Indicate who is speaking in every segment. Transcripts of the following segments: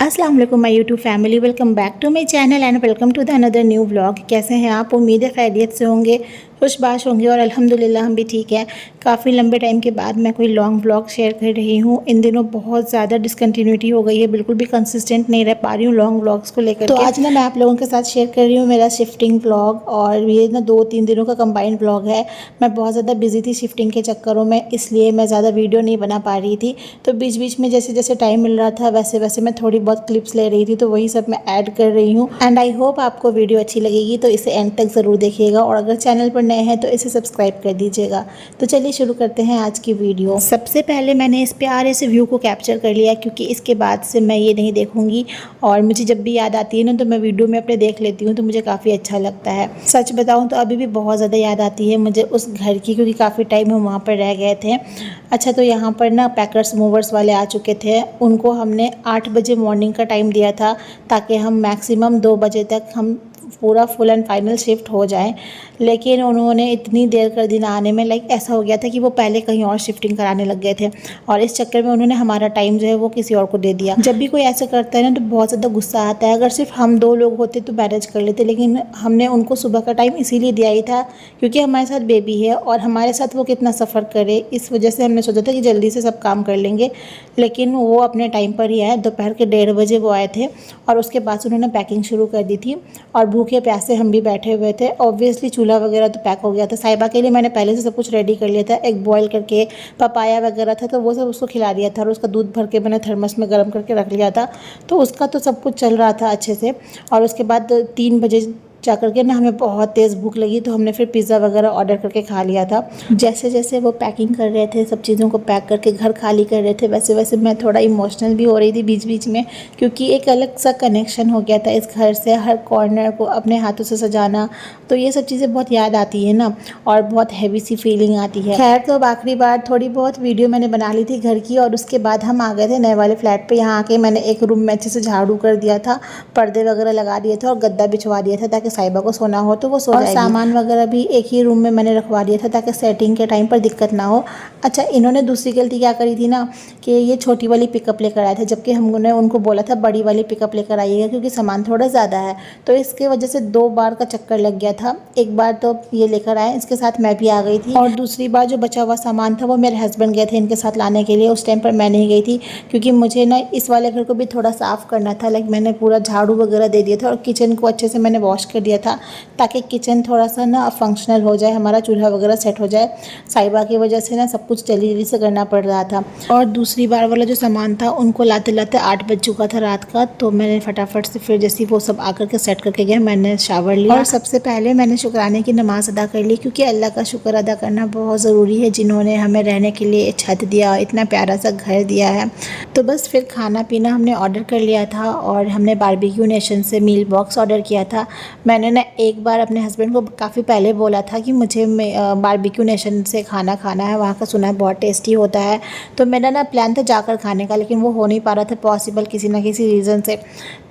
Speaker 1: अस्सलाम वालेकुम my YouTube family, welcome back to my channel and welcome to the another new vlog. कैसे हैं आप? उम्मीद है खैरियत से होंगे, खुशबाश होंगे और अल्हम्दुलिल्लाह हम भी ठीक है। काफ़ी लंबे टाइम के बाद मैं कोई लॉन्ग व्लॉग शेयर कर रही हूँ। इन दिनों बहुत ज़्यादा डिसकंटिन्यूटी हो गई है, बिल्कुल भी कंसिस्टेंट नहीं रह पा रही हूँ लॉन्ग व्लॉग्स को लेकर। तो आज ना मैं आप लोगों के साथ शेयर कर रही हूँ मेरा शिफ्टिंग व्लॉग, और ये ना 2-3 दिनों का कंबाइंड व्लॉग है। मैं बहुत ज़्यादा बिजी थी शिफ्टिंग के चक्करों में, इसलिए मैं ज़्यादा वीडियो नहीं बना पा रही थी। तो बीच बीच में जैसे जैसे टाइम मिल रहा था वैसे वैसे मैं थोड़ी बहुत क्लिप्स ले रही थी, तो वही सब मैं ऐड कर रही हूँ। एंड आई होप आपको वीडियो अच्छी लगेगी, तो इसे एंड तक ज़रूर देखिएगा, और अगर चैनल पर नए हैं तो इसे सब्सक्राइब कर दीजिएगा। तो चलिए शुरू करते हैं आज की वीडियो। सबसे पहले मैंने इस प्यारे से व्यू को कैप्चर कर लिया, क्योंकि इसके बाद से मैं ये नहीं देखूंगी, और मुझे जब भी याद आती है ना तो मैं वीडियो में अपने देख लेती हूँ, तो मुझे काफ़ी अच्छा लगता है। सच बताऊँ तो अभी भी बहुत ज़्यादा याद आती है मुझे उस घर की, क्योंकि काफ़ी टाइम हम वहाँ पर रह गए थे। अच्छा, तो यहाँ पर ना पैकर्स मूवर्स वाले आ चुके थे। उनको हमने 8 बजे मॉर्निंग का टाइम दिया था, ताकि हम मैक्सिमम 2 बजे तक हम पूरा फुल एंड फाइनल शिफ्ट हो जाए। लेकिन उन्होंने इतनी देर कर दी ना आने में, लाइक ऐसा हो गया था कि वो पहले कहीं और शिफ्टिंग कराने लग गए थे, और इस चक्कर में उन्होंने हमारा टाइम जो है वो किसी और को दे दिया। जब भी कोई ऐसा करता है ना तो बहुत ज़्यादा गुस्सा आता है। अगर सिर्फ हम 2 लोग होते तो मैनेज कर लेते, लेकिन हमने उनको सुबह का टाइम इसीलिए दिया ही था क्योंकि हमारे साथ बेबी है और हमारे साथ वो कितना सफ़र करे, इस वजह से हमने सोचा था कि जल्दी से सब काम कर लेंगे। लेकिन वो अपने टाइम पर ही आए, दोपहर के 1:30 बजे वो आए थे, और उसके बाद से उन्होंने पैकिंग शुरू कर दी थी। और भूखे प्यासे हम भी बैठे हुए थे। ऑब्वियसली चूल्हा वगैरह तो पैक हो गया था। साहिबा के लिए मैंने पहले से सब कुछ रेडी कर लिया था, एग बॉयल करके, पपाया वगैरह था तो वो सब उसको खिला दिया था, और उसका दूध भर के मैंने थर्मस में गर्म करके रख लिया था, तो उसका तो सब कुछ चल रहा था अच्छे से। और उसके बाद 3 बजे जा कर के ना हमें बहुत तेज़ भूख लगी, तो हमने फिर पिज़्ज़ा वगैरह ऑर्डर करके खा लिया था। जैसे जैसे वो पैकिंग कर रहे थे, सब चीज़ों को पैक करके घर खाली कर रहे थे, वैसे वैसे मैं थोड़ा इमोशनल भी हो रही थी बीच बीच में, क्योंकि एक अलग सा कनेक्शन हो गया था इस घर से। हर कॉर्नर को अपने हाथों से सजाना, तो ये सब चीज़ें बहुत याद आती है ना, और बहुत हैवी सी फीलिंग आती है। खैर, तो अब आखिरी बार थोड़ी बहुत वीडियो मैंने बना ली थी घर की, और उसके बाद हम आ गए थे नए वाले फ्लैट पे। यहाँ आके मैंने एक रूम में अच्छे से झाड़ू कर दिया था, पर्दे वगैरह लगा दिए थे, और गद्दा बिछवा दिया था ताकि साहिबा को सोना हो तो वो सो जाएगी। और सामान वगैरह भी एक ही रूम में मैंने रखवा दिया था ताकि सेटिंग के टाइम पर दिक्कत ना हो। अच्छा, इन्होंने दूसरी गलती क्या करी थी ना, कि ये छोटी वाली पिकअप लेकर आए थे, जबकि हमने उनको बोला था बड़ी वाली पिकअप लेकर आइएगा, क्योंकि सामान थोड़ा ज़्यादा है। तो इसके वजह से 2 बार का चक्कर लग गया था। एक बार तो ये लेकर आए, इसके साथ मैं भी आ गई थी, और दूसरी बार जो बचा हुआ सामान था वो मेरे हस्बैंड गए थे इनके साथ लाने के लिए। उस टाइम पर मैं नहीं गई थी, क्योंकि मुझे ना इस वाले घर को भी थोड़ा साफ़ करना था। लाइक मैंने पूरा झाड़ू वगैरह दे दिया था, और किचन को अच्छे से मैंने वॉश कर दिया था, ताकि किचन थोड़ा सा ना फंक्शनल हो जाए, हमारा चूल्हा वगैरह सेट हो जाए। साहिबा की वजह से ना सब कुछ जल्दी जल्दी से करना पड़ रहा था। और दूसरी बार वाला जो सामान था उनको लाते लाते 8 बज चुका था रात का, तो मैंने फटाफट से फिर जैसे वो सब आकर के सेट करके गए, मैंने शावर लिया, और सबसे पहले मैंने शुक्राने की नमाज़ अदा कर ली, क्योंकि अल्लाह का शुक्र अदा करना बहुत ज़रूरी है, जिन्होंने हमें रहने के लिए छत दिया, इतना प्यारा सा घर दिया है। तो बस फिर खाना पीना हमने ऑर्डर कर लिया था, और हमने बारबेक्यू नेशन से मील बॉक्स ऑर्डर किया था। मैंने ना एक बार अपने हस्बैंड को काफ़ी पहले बोला था कि मुझे बारबेक्यू नेशन से खाना खाना है, वहाँ का सुना है बहुत टेस्टी होता है। तो मेरा ना प्लान था जाकर खाने का, लेकिन वो हो नहीं पा रहा था पॉसिबल किसी ना किसी रीज़न से।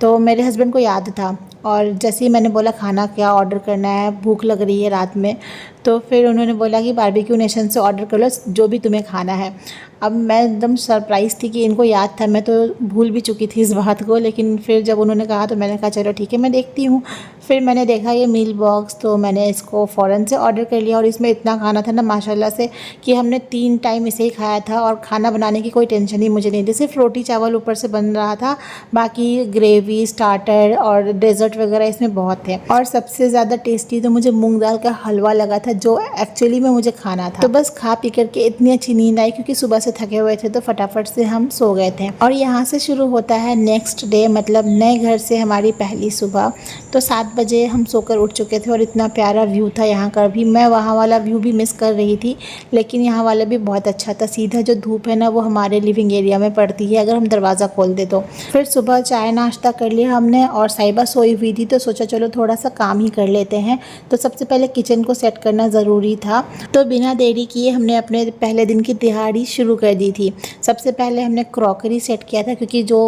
Speaker 1: तो मेरे हस्बैंड को याद था, और जैसे ही मैंने बोला खाना क्या ऑर्डर करना है, भूख लग रही है रात में, तो फिर उन्होंने बोला कि बारबेक्यू नेशन से ऑर्डर कर लो जो भी तुम्हें खाना है। अब मैं एकदम सरप्राइज़ थी कि इनको याद था, मैं तो भूल भी चुकी थी इस बात को, लेकिन फिर जब उन्होंने कहा तो मैंने कहा चलो ठीक है मैं देखती हूँ। फिर मैंने देखा ये मील बॉक्स, तो मैंने इसको फ़ौरन से ऑर्डर कर लिया, और इसमें इतना खाना था ना माशाल्लाह से कि हमने 3 टाइम इसे ही खाया था, और खाना बनाने की कोई टेंशन ही मुझे नहीं थी। सिर्फ रोटी चावल ऊपर से बन रहा था, बाकी ग्रेवी, स्टार्टर और डेज़र्ट वगैरह इसमें बहुत थे। और सबसे ज़्यादा टेस्टी तो मुझे मूंग दाल का हलवा लगा था, जो एक्चुअली में मुझे खाना था। तो बस खा पी करके इतनी अच्छी नींद आई, क्योंकि सुबह से थके हुए थे, तो फटाफट से हम सो गए थे। और यहाँ से शुरू होता है नेक्स्ट डे, मतलब नए घर से हमारी पहली सुबह। तो 7 बजे हम सोकर उठ चुके थे, और इतना प्यारा व्यू था यहाँ का भी। मैं वहाँ वाला व्यू भी मिस कर रही थी, लेकिन यहाँ वाला भी बहुत अच्छा था। सीधा जो धूप है ना वो हमारे लिविंग एरिया में पड़ती है अगर हम दरवाज़ा खोल दे तो। फिर सुबह चाय नाश्ता कर लिया हमने, और साहिबा सोई हुई थी, तो सोचा चलो थोड़ा सा काम ही कर लेते हैं। तो सबसे पहले किचन को सेट करना ज़रूरी था, तो बिना देरी किए हमने अपने पहले दिन की दिहाड़ी शुरू कर दी थी। सबसे पहले हमने क्रॉकरी सेट किया था, क्योंकि जो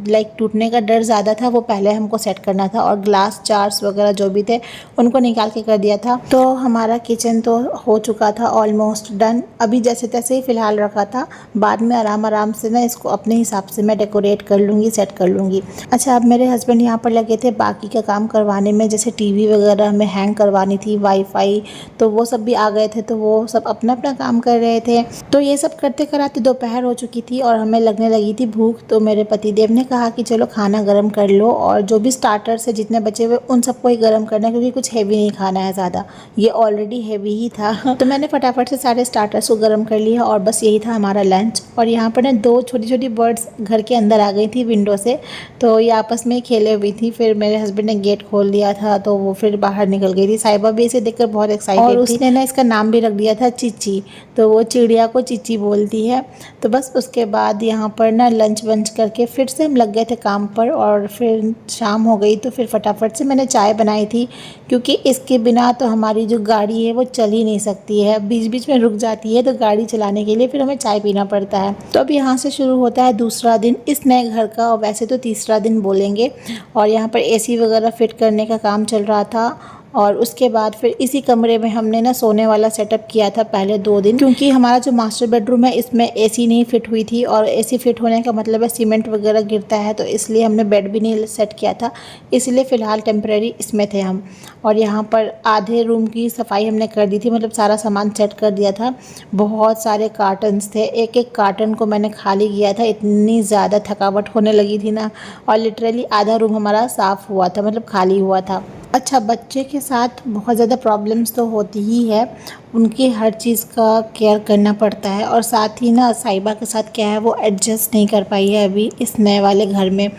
Speaker 1: लाइक टूटने का डर ज़्यादा था वो पहले हमको सेट करना था। और ग्लास जार जार्स वगैरह जो भी थे उनको निकाल के कर दिया था। तो हमारा किचन तो हो चुका था ऑलमोस्ट डन। अभी जैसे तैसे ही फ़िलहाल रखा था, बाद में आराम आराम से ना इसको अपने हिसाब से मैं डेकोरेट कर लूँगी, सेट कर लूँगी। अच्छा, अब मेरे हस्बैंड यहाँ पर लगे थे बाकी का काम करवाने में, जैसे टीवी वगैरह हमें हैंग करवानी थी, वाईफाई, तो वो सब भी आ गए थे, तो वो सब अपना अपना काम कर रहे थे। तो ये सब करते कराते दोपहर हो चुकी थी और हमें लगने लगी थी भूख। तो मेरे पतिदेव ने कहा कि चलो खाना गर्म कर लो, और जो भी स्टार्टर्स है जितने बचे हुए उन सबको ही गर्म करना है, क्योंकि कुछ हैवी नहीं खाना है ज़्यादा, ये ऑलरेडी हैवी ही था। तो मैंने फटाफट से सारे स्टार्टर्स को गर्म कर लिया और बस यही था हमारा लंच। और यहाँ पर ना 2 छोटी छोटी बर्ड्स घर के अंदर आ गई थी विंडो से, तो ये आपस में खेले हुई थी। फिर मेरे हस्बैंड ने गेट खोल दिया था तो वो फिर बाहर निकल गई थी। साहिबा भी इसे देखकर बहुत एक्साइटेड थी और उसने ना इसका नाम भी रख दिया था चिची, तो वो चिड़िया को चिची बोलती है। तो बस उसके बाद यहाँ पर ना लंच वंच करके फिर से हम लग गए थे काम पर, और फिर शाम हो गई तो फिर फटाफट से मैंने चाय बनाई थी, क्योंकि इसके बिना तो हमारी जो गाड़ी है वो चल ही नहीं सकती है, बीच बीच में रुक जाती है, तो गाड़ी चलाने के लिए फिर हमें चाय पीना पड़ता है। तो अब यहाँ से शुरू होता है दूसरा दिन इस नए घर का, और वैसे तो तीसरा दिन बोलेंगे। और यहाँ पर एसी वगैरह फिट करने का काम चल रहा था, और उसके बाद फिर इसी कमरे में हमने ना सोने वाला सेटअप किया था पहले 2 दिन, क्योंकि हमारा जो मास्टर बेडरूम है इसमें एसी नहीं फिट हुई थी, और एसी फिट होने का मतलब है सीमेंट वगैरह गिरता है, तो इसलिए हमने बेड भी नहीं सेट किया था, इसलिए फ़िलहाल टेम्प्रेरी इसमें थे हम। और यहाँ पर आधे रूम की सफाई हमने कर दी थी, मतलब सारा सामान सेट कर दिया था। बहुत सारे कार्टन्स थे, एक एक कार्टन को मैंने खाली किया था, इतनी ज़्यादा थकावट होने लगी थी ना, और लिटरली आधा रूम हमारा साफ़ हुआ था, मतलब खाली हुआ था। अच्छा, बच्चे के साथ बहुत ज़्यादा प्रॉब्लम्स तो होती ही है, उनकी हर चीज़ का केयर करना पड़ता है, और साथ ही ना साहिबा के साथ क्या है वो एडजस्ट नहीं कर पाई है अभी इस नए वाले घर में,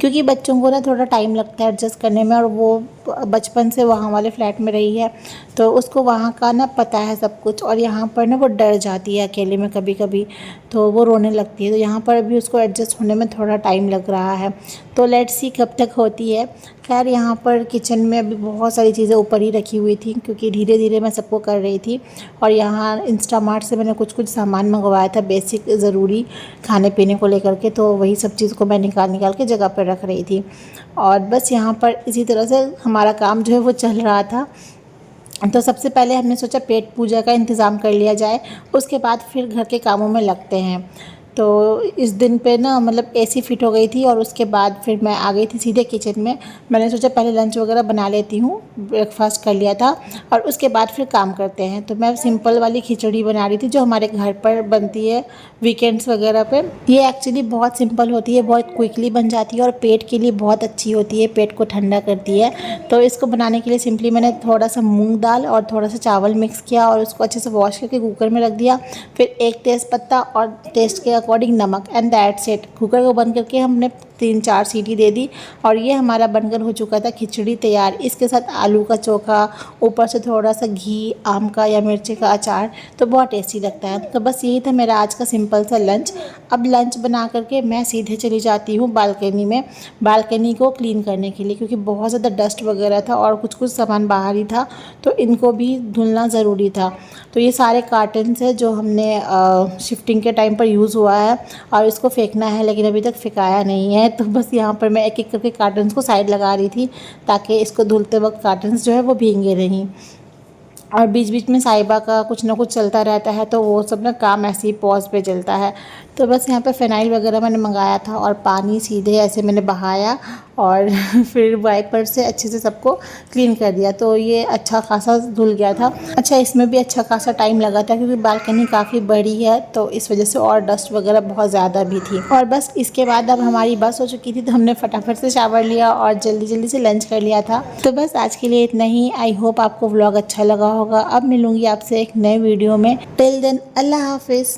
Speaker 1: क्योंकि बच्चों को ना थोड़ा टाइम लगता है एडजस्ट करने में, और वो बचपन से वहाँ वाले फ्लैट में रही है, तो उसको वहाँ का ना पता है सब कुछ, और यहाँ पर ना वो डर जाती है अकेले में कभी कभी, तो वो रोने लगती है। तो यहाँ पर अभी उसको एडजस्ट होने में थोड़ा टाइम लग रहा है, तो लेट्स सी कब तक होती है। खैर, यहाँ पर किचन में अभी बहुत सारी चीज़ें ऊपर ही रखी हुई थी, क्योंकि धीरे धीरे मैं सबको कर रही थी। और यहाँ इंस्टामार्ट से मैंने कुछ सामान मंगवाया था बेसिक ज़रूरी खाने पीने को लेकर के, तो वही सब चीज़ को मैं निकाल के जगह पर रख रही थी। और बस यहाँ पर इसी तरह से हमारा काम जो है वो चल रहा था। तो सबसे पहले हमने सोचा पेट पूजा का इंतज़ाम कर लिया जाए, उसके बाद फिर घर के कामों में लगते हैं। तो इस दिन पे ना मतलब एसी फिट हो गई थी, और उसके बाद फिर मैं आ गई थी सीधे किचन में। मैंने सोचा पहले लंच वगैरह बना लेती हूँ, ब्रेकफास्ट कर लिया था, और उसके बाद फिर काम करते हैं। तो मैं सिंपल वाली खिचड़ी बना रही थी जो हमारे घर पर बनती है वीकेंड्स वगैरह पे। ये एक्चुअली बहुत सिंपल होती है, बहुत क्विकली बन जाती है, और पेट के लिए बहुत अच्छी होती है, पेट को ठंडा करती है। तो इसको बनाने के लिए सिंपली मैंने थोड़ा सा मूँग दाल और थोड़ा सा चावल मिक्स किया, और उसको अच्छे से वॉश करके कुकर में रख दिया। फिर एक तेज़पत्ता और टेस्ट के अकॉर्डिंग नमक, एंड दैट्स इट। कुकर को बंद करके हमने 3-4 सीटी दे दी, और ये हमारा बनकर हो चुका था खिचड़ी तैयार। इसके साथ आलू का चोखा, ऊपर से थोड़ा सा घी, आम का या मिर्ची का अचार, तो बहुत टेस्टी लगता है। तो बस यही था मेरा आज का सिंपल सा लंच। अब लंच बना करके मैं सीधे चली जाती हूँ बालकनी में, बालकनी को क्लीन करने के लिए, क्योंकि बहुत ज़्यादा डस्ट वगैरह था और कुछ सामान बाहर ही था, तो इनको भी धुलना ज़रूरी था। तो ये सारे कार्टन्स है जो हमने शिफ्टिंग के टाइम पर यूज़ हुआ है, और इसको फेंकना है, लेकिन अभी तक फेंकाया नहीं है। तो बस यहाँ पर मैं एक एक करके कार्टन्स को साइड लगा रही थी, ताकि इसको धुलते वक्त कार्टन्स जो है वो भींगे नहीं। और बीच बीच में साहिबा का कुछ ना कुछ चलता रहता है, तो वो सब ना काम ऐसे ही पॉज पे चलता है। तो बस यहाँ पे फ़िनाइल वगैरह मैंने मंगाया था, और पानी सीधे ऐसे मैंने बहाया, और फिर वाइपर से अच्छे से सबको क्लीन कर दिया, तो ये अच्छा खासा धुल गया था। अच्छा, इसमें भी अच्छा खासा टाइम लगा था, क्योंकि बालकनी काफ़ी बड़ी है, तो इस वजह से और डस्ट वगैरह बहुत ज़्यादा भी थी। और बस इसके बाद अब हमारी बस हो चुकी थी, तो हमने फटाफट से शावर लिया और जल्दी जल्दी से लंच कर लिया था। तो बस आज के लिए इतना ही। आई होप आपको व्लॉग अच्छा लगा होगा। अब मिलूँगी आपसे एक नए वीडियो में। टिल देन, अल्लाह हाफिज़।